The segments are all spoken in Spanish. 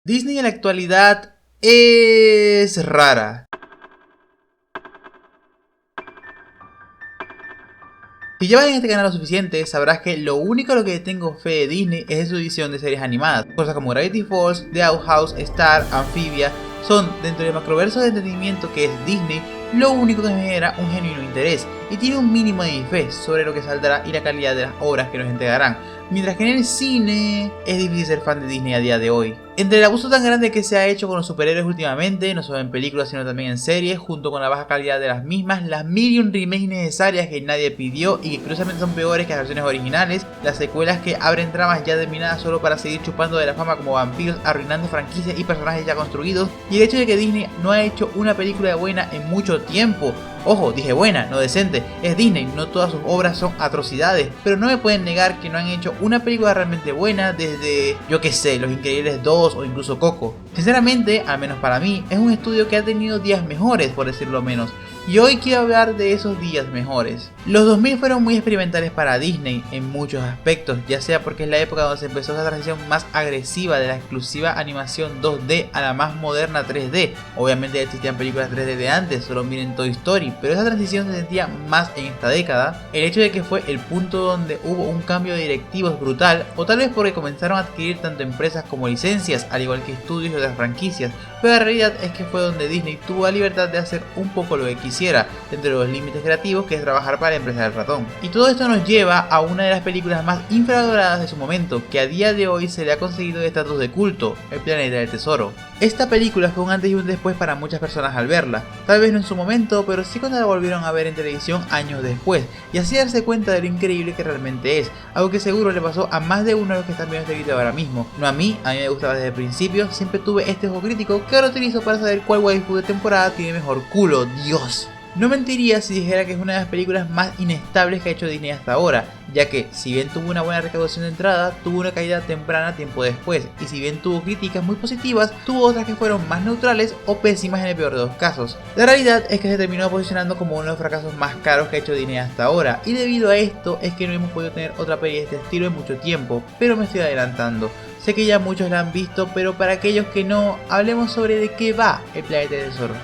Disney en la actualidad es rara. Si llevas en este canal lo suficiente, sabrás que lo único a lo que tengo fe de Disney es de su edición de series animadas. Cosas como Gravity Falls, The Outhouse, Star, Amphibia, son dentro del macroverso de entretenimiento que es Disney, lo único que me genera un genuino interés y tiene un mínimo de mi fe sobre lo que saldrá y la calidad de las obras que nos entregarán. Mientras que en el cine es difícil ser fan de Disney a día de hoy. Entre el abuso tan grande que se ha hecho con los superhéroes últimamente, no solo en películas sino también en series, junto con la baja calidad de las mismas, las mil y un remakes innecesarias que nadie pidió y que curiosamente son peores que las versiones originales, las secuelas que abren tramas ya terminadas solo para seguir chupando de la fama como vampiros, arruinando franquicias y personajes ya construidos, y el hecho de que Disney no ha hecho una película buena en mucho tiempo. Ojo, dije buena, no decente. Es Disney, no todas sus obras son atrocidades, pero no me pueden negar que no han hecho una película realmente buena desde, yo que sé, Los Increíbles 2 o incluso Coco. Sinceramente, al menos para mí, es un estudio que ha tenido días mejores, por decirlo menos. Y hoy quiero hablar de esos días mejores. Los 2000 fueron muy experimentales para Disney en muchos aspectos, ya sea porque es la época donde se empezó esa transición más agresiva de la exclusiva animación 2D a la más moderna 3D. Obviamente ya existían películas 3D de antes, solo miren Toy Story, pero esa transición se sentía más en esta década. El hecho de que fue el punto donde hubo un cambio de directivos brutal, o tal vez porque comenzaron a adquirir tanto empresas como licencias, al igual que estudios y otras franquicias, pero la realidad es que fue donde Disney tuvo la libertad de hacer un poco lo que quisiera, dentro de los límites creativos que es trabajar para la empresa del ratón. Y todo esto nos lleva a una de las películas más infravaloradas de su momento, que a día de hoy se le ha conseguido el estatus de culto, El Planeta del Tesoro. Esta película fue un antes y un después para muchas personas al verla, tal vez no en su momento, pero sí cuando la volvieron a ver en televisión años después, y así darse cuenta de lo increíble que realmente es, algo que seguro le pasó a más de uno de los que están viendo este video ahora mismo. No a mí me gustaba desde el principio, siempre tuve este ojo crítico que ahora utilizo para saber cuál waifu de temporada tiene mejor culo, Dios. No mentiría si dijera que es una de las películas más inestables que ha hecho Disney hasta ahora, ya que si bien tuvo una buena recaudación de entrada, tuvo una caída temprana tiempo después, y si bien tuvo críticas muy positivas, tuvo otras que fueron más neutrales o pésimas en el peor de los casos. La realidad es que se terminó posicionando como uno de los fracasos más caros que ha hecho Disney hasta ahora, y debido a esto es que no hemos podido tener otra peli de este estilo en mucho tiempo, pero me estoy adelantando. Sé que ya muchos la han visto, pero para aquellos que no, hablemos sobre de qué va El Planeta del Tesoro.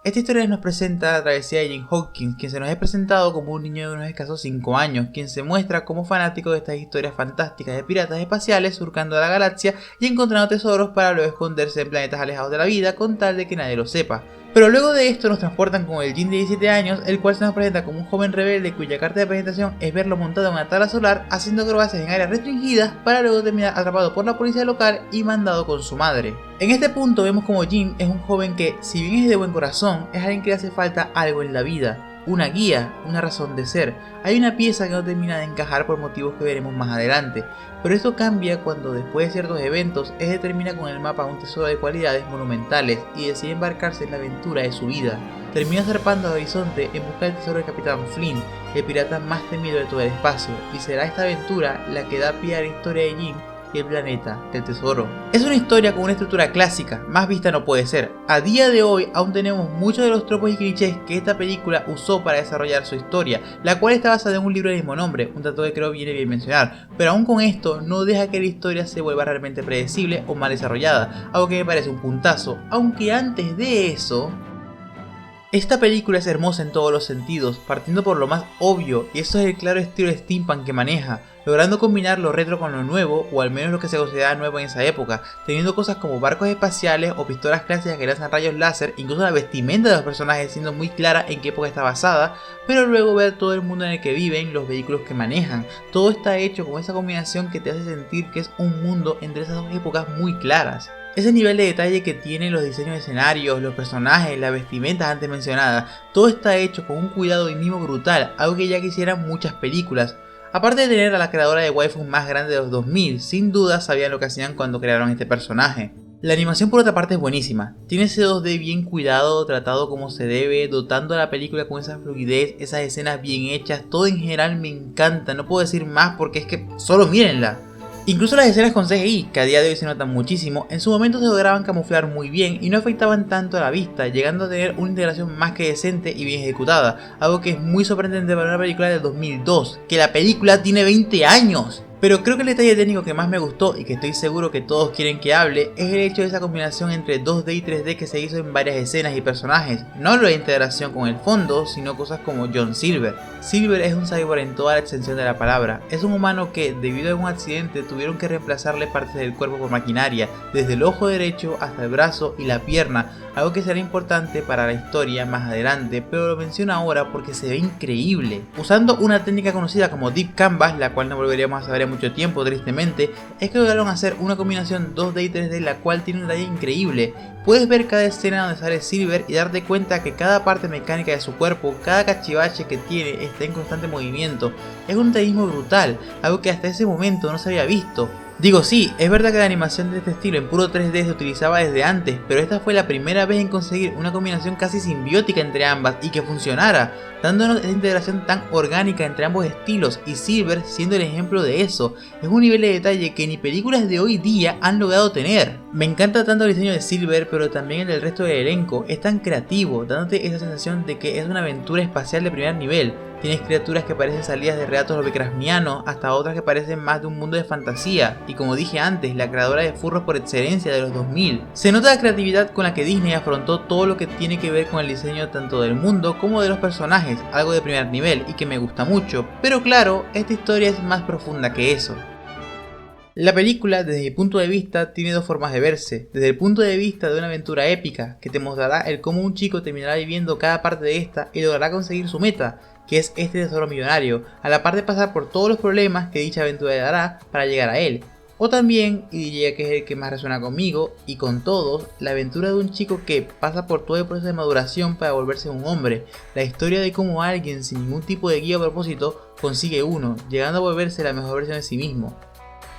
Esta historia nos presenta la travesía de Jim Hawkins, quien se nos es presentado como un niño de unos escasos 5 años, quien se muestra como fanático de estas historias fantásticas de piratas espaciales surcando la galaxia y encontrando tesoros para luego esconderse en planetas alejados de la vida con tal de que nadie lo sepa. Pero luego de esto nos transportan con el Jim de 17 años, el cual se nos presenta como un joven rebelde cuya carta de presentación es verlo montado en una tabla solar haciendo acrobacias en áreas restringidas para luego terminar atrapado por la policía local y mandado con su madre. En este punto vemos como Jim es un joven que, si bien es de buen corazón, es alguien que le hace falta algo en la vida. Una guía, una razón de ser. Hay una pieza que no termina de encajar por motivos que veremos más adelante, pero esto cambia cuando después de ciertos eventos, él determina con el mapa un tesoro de cualidades monumentales y decide embarcarse en la aventura de su vida. Termina zarpando al horizonte en busca del tesoro del Capitán Flynn, el pirata más temido de todo el espacio, y será esta aventura la que da pie a la historia de Jim y el planeta del tesoro. Es una historia con una estructura clásica, más vista no puede ser. A día de hoy aún tenemos muchos de los tropos y clichés que esta película usó para desarrollar su historia, la cual está basada en un libro del mismo nombre, un dato que creo viene bien mencionar, pero aún con esto no deja que la historia se vuelva realmente predecible o mal desarrollada, algo que me parece un puntazo, aunque antes de eso... Esta película es hermosa en todos los sentidos, partiendo por lo más obvio, y eso es el claro estilo de steampunk que maneja, logrando combinar lo retro con lo nuevo, o al menos lo que se consideraba nuevo en esa época, teniendo cosas como barcos espaciales o pistolas clásicas que lanzan rayos láser, incluso la vestimenta de los personajes siendo muy clara en qué época está basada, pero luego ver todo el mundo en el que viven, los vehículos que manejan, todo está hecho con esa combinación que te hace sentir que es un mundo entre esas dos épocas muy claras. Ese nivel de detalle que tienen los diseños de escenarios, los personajes, las vestimentas antes mencionadas, todo está hecho con un cuidado y mimo brutal, algo que ya quisieran muchas películas. Aparte de tener a la creadora de waifus más grande de los 2000, sin duda sabían lo que hacían cuando crearon este personaje. La animación por otra parte es buenísima, tiene ese 2D bien cuidado, tratado como se debe, dotando a la película con esa fluidez, esas escenas bien hechas, todo en general me encanta, no puedo decir más porque es que solo mírenla. Incluso las escenas con CGI, que a día de hoy se notan muchísimo, en su momento se lograban camuflar muy bien y no afectaban tanto a la vista, llegando a tener una integración más que decente y bien ejecutada, algo que es muy sorprendente para una película del 2002, que la película tiene 20 años. Pero creo que el detalle técnico que más me gustó y que estoy seguro que todos quieren que hable es el hecho de esa combinación entre 2D y 3D que se hizo en varias escenas y personajes. No hablo de integración con el fondo, sino cosas como John Silver. Silver es un cyborg en toda la extensión de la palabra. Es un humano que, debido a algún accidente, tuvieron que reemplazarle partes del cuerpo por maquinaria, desde el ojo derecho hasta el brazo y la pierna, algo que será importante para la historia más adelante, pero lo menciono ahora porque se ve increíble. Usando una técnica conocida como Deep Canvas, la cual no volveríamos a saber en mucho tiempo tristemente, es que lograron hacer una combinación 2D y 3D la cual tiene un detalle increíble. Puedes ver cada escena donde sale Silver y darte cuenta que cada parte mecánica de su cuerpo, cada cachivache que tiene está en constante movimiento. Es un detallismo brutal, algo que hasta ese momento no se había visto. Digo, sí, es verdad que la animación de este estilo en puro 3D se utilizaba desde antes, pero esta fue la primera vez en conseguir una combinación casi simbiótica entre ambas y que funcionara, dándonos esa integración tan orgánica entre ambos estilos, y Silver siendo el ejemplo de eso. Es un nivel de detalle que ni películas de hoy día han logrado tener. Me encanta tanto el diseño de Silver, pero también el del resto del elenco. Es tan creativo, dándote esa sensación de que es una aventura espacial de primer nivel. Tienes criaturas que parecen salidas de relatos lovecraftianos hasta otras que parecen más de un mundo de fantasía, y como dije antes, la creadora de furros por excelencia de los 2000. Se nota la creatividad con la que Disney afrontó todo lo que tiene que ver con el diseño tanto del mundo como de los personajes, algo de primer nivel y que me gusta mucho, pero claro, esta historia es más profunda que eso. La película, desde mi punto de vista, tiene dos formas de verse. Desde el punto de vista de una aventura épica, que te mostrará el cómo un chico terminará viviendo cada parte de esta y logrará conseguir su meta, que es este tesoro millonario, a la par de pasar por todos los problemas que dicha aventura le dará para llegar a él. O también, y diría que es el que más resuena conmigo y con todos, la aventura de un chico que pasa por todo el proceso de maduración para volverse un hombre, la historia de cómo alguien sin ningún tipo de guía o propósito consigue uno, llegando a volverse la mejor versión de sí mismo.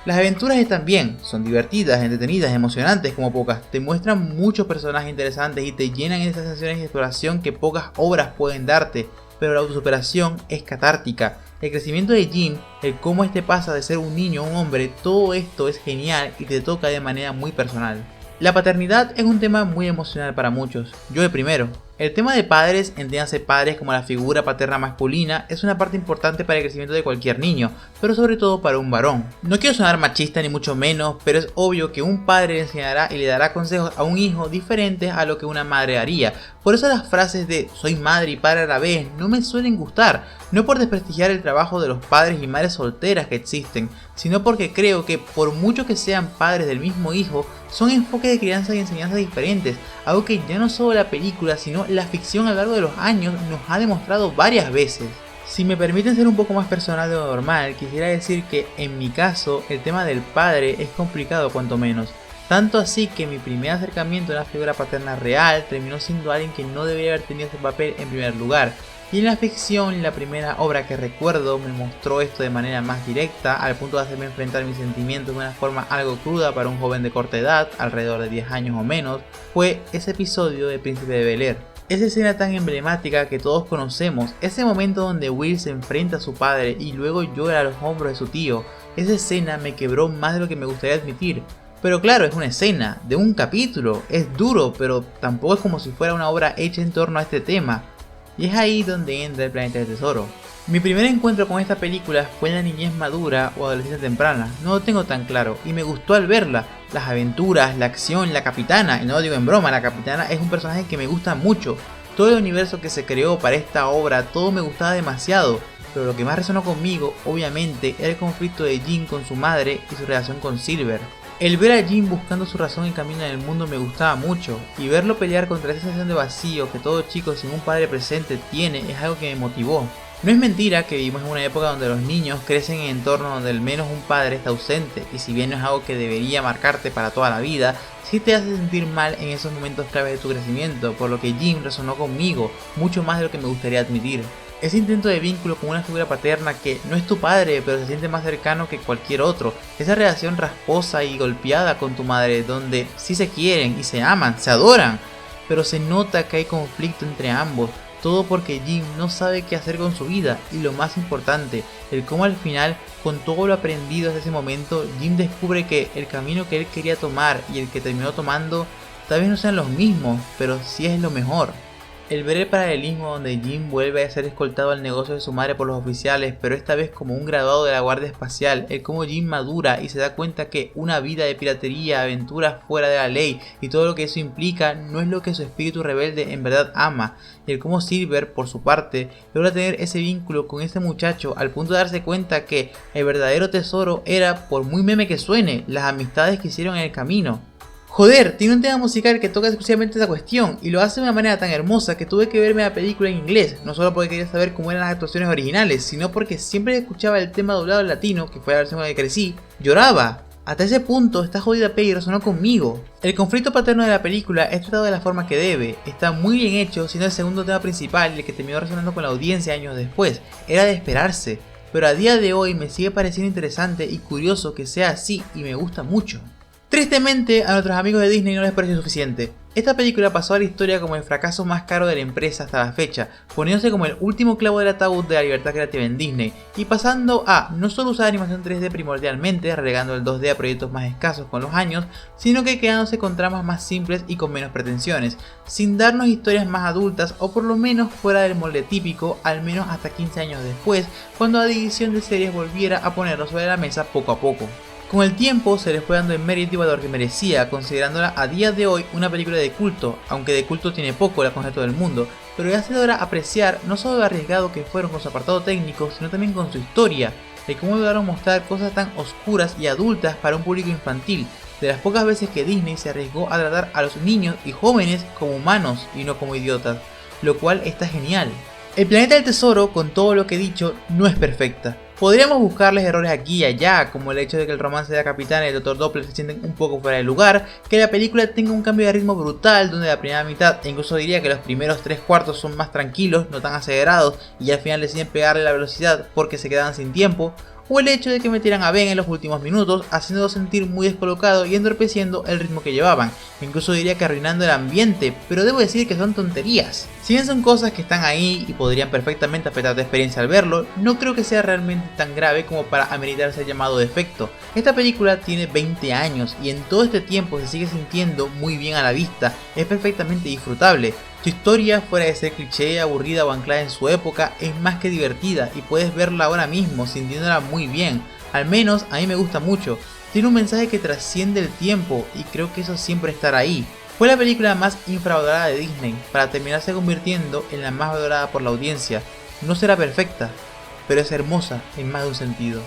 Las aventuras están bien, son divertidas, entretenidas, emocionantes como pocas, te muestran muchos personajes interesantes y te llenan de esas sensaciones de exploración que pocas obras pueden darte, pero la autosuperación es catártica. El crecimiento de Jim, el cómo este pasa de ser un niño a un hombre, todo esto es genial y te toca de manera muy personal. La paternidad es un tema muy emocional para muchos, yo el primero. El tema de padres, entiéndase padres como la figura paterna masculina, es una parte importante para el crecimiento de cualquier niño, pero sobre todo para un varón. No quiero sonar machista ni mucho menos, pero es obvio que un padre le enseñará y le dará consejos a un hijo diferentes a lo que una madre haría. Por eso las frases de soy madre y padre a la vez no me suelen gustar, no por desprestigiar el trabajo de los padres y madres solteras que existen, sino porque creo que por mucho que sean padres del mismo hijo, son enfoques de crianza y enseñanza diferentes, algo que ya no solo la película sino la ficción a lo largo de los años nos ha demostrado varias veces. Si me permiten ser un poco más personal de lo normal, quisiera decir que en mi caso el tema del padre es complicado cuanto menos. Tanto así que mi primer acercamiento a una figura paterna real terminó siendo alguien que no debería haber tenido ese papel en primer lugar. Y en la ficción, la primera obra que recuerdo me mostró esto de manera más directa, al punto de hacerme enfrentar mis sentimientos de una forma algo cruda para un joven de corta edad, alrededor de 10 años o menos, fue ese episodio de Príncipe de Bel-Air. Esa escena tan emblemática que todos conocemos, ese momento donde Will se enfrenta a su padre y luego llora a los hombros de su tío, esa escena me quebró más de lo que me gustaría admitir. Pero claro, es una escena, de un capítulo, es duro, pero tampoco es como si fuera una obra hecha en torno a este tema. Y es ahí donde entra el Planeta del Tesoro. Mi primer encuentro con esta película fue en la niñez madura o adolescencia temprana, no lo tengo tan claro, y me gustó al verla. Las aventuras, la acción, la capitana, y no lo digo en broma, la capitana es un personaje que me gusta mucho. Todo el universo que se creó para esta obra, todo me gustaba demasiado, pero lo que más resonó conmigo, obviamente, era el conflicto de Jim con su madre y su relación con Silver. El ver a Jim buscando su razón y camino en el mundo me gustaba mucho, y verlo pelear contra esa sensación de vacío que todo chico sin un padre presente tiene es algo que me motivó. No es mentira que vivimos en una época donde los niños crecen en entornos donde al menos un padre está ausente, y si bien no es algo que debería marcarte para toda la vida, sí te hace sentir mal en esos momentos claves de tu crecimiento, por lo que Jim resonó conmigo mucho más de lo que me gustaría admitir. Ese intento de vínculo con una figura paterna que no es tu padre, pero se siente más cercano que cualquier otro. Esa relación rasposa y golpeada con tu madre, donde sí se quieren y se aman, se adoran, pero se nota que hay conflicto entre ambos. Todo porque Jim no sabe qué hacer con su vida, y lo más importante, el cómo al final, con todo lo aprendido desde ese momento, Jim descubre que el camino que él quería tomar y el que terminó tomando tal vez no sean los mismos, pero sí es lo mejor. El ver el paralelismo donde Jin vuelve a ser escoltado al negocio de su madre por los oficiales, pero esta vez como un graduado de la Guardia Espacial, el cómo Jin madura y se da cuenta que una vida de piratería, aventuras fuera de la ley y todo lo que eso implica no es lo que su espíritu rebelde en verdad ama, y el cómo Silver, por su parte, logra tener ese vínculo con este muchacho al punto de darse cuenta que el verdadero tesoro era, por muy meme que suene, las amistades que hicieron en el camino. Joder, tiene un tema musical que toca exclusivamente esa cuestión y lo hace de una manera tan hermosa que tuve que verme la película en inglés, no solo porque quería saber cómo eran las actuaciones originales, sino porque siempre que escuchaba el tema doblado en latino, que fue la versión con la que crecí, lloraba. Hasta ese punto, esta jodida peli resonó conmigo. El conflicto paterno de la película es tratado de la forma que debe, está muy bien hecho, siendo el segundo tema principal y el que terminó resonando con la audiencia años después, era de esperarse, pero a día de hoy me sigue pareciendo interesante y curioso que sea así y me gusta mucho. Tristemente, a nuestros amigos de Disney no les pareció suficiente. Esta película pasó a la historia como el fracaso más caro de la empresa hasta la fecha, poniéndose como el último clavo del ataúd de la libertad creativa en Disney, y pasando a no solo usar animación 3D primordialmente, relegando el 2D a proyectos más escasos con los años, sino que quedándose con tramas más simples y con menos pretensiones, sin darnos historias más adultas o por lo menos fuera del molde típico, al menos hasta 15 años después, cuando la división de series volviera a ponerlo sobre la mesa poco a poco. Con el tiempo se les fue dando el mérito y valor que merecía, considerándola a día de hoy una película de culto, aunque de culto tiene poco, la conoce todo el mundo, pero ya se logra apreciar no solo lo arriesgado que fueron con su apartado técnico, sino también con su historia, de cómo lograron mostrar cosas tan oscuras y adultas para un público infantil, de las pocas veces que Disney se arriesgó a tratar a los niños y jóvenes como humanos y no como idiotas, lo cual está genial. El planeta del tesoro, con todo lo que he dicho, no es perfecta. Podríamos buscarles errores aquí y allá, como el hecho de que el romance de la capitana y el Dr. Doppler se sienten un poco fuera de lugar, que la película tenga un cambio de ritmo brutal, donde la primera mitad, e incluso diría que los primeros 3/4 son más tranquilos, no tan acelerados, y al final deciden pegarle la velocidad porque se quedaban sin tiempo, o el hecho de que metieran a Ben en los últimos minutos, haciéndolo sentir muy descolocado y entorpeciendo el ritmo que llevaban, incluso diría que arruinando el ambiente, pero debo decir que son tonterías. Si bien son cosas que están ahí y podrían perfectamente afectar tu experiencia al verlo, no creo que sea realmente tan grave como para ameritar ser llamado defecto. Esta película tiene 20 años y en todo este tiempo se sigue sintiendo muy bien a la vista, es perfectamente disfrutable. Su historia, fuera de ser cliché, aburrida o anclada en su época, es más que divertida y puedes verla ahora mismo sintiéndola muy bien, al menos a mí me gusta mucho. Tiene un mensaje que trasciende el tiempo y creo que eso siempre estará ahí. Fue la película más infravalorada de Disney, para terminarse convirtiendo en la más valorada por la audiencia. No será perfecta, pero es hermosa en más de un sentido.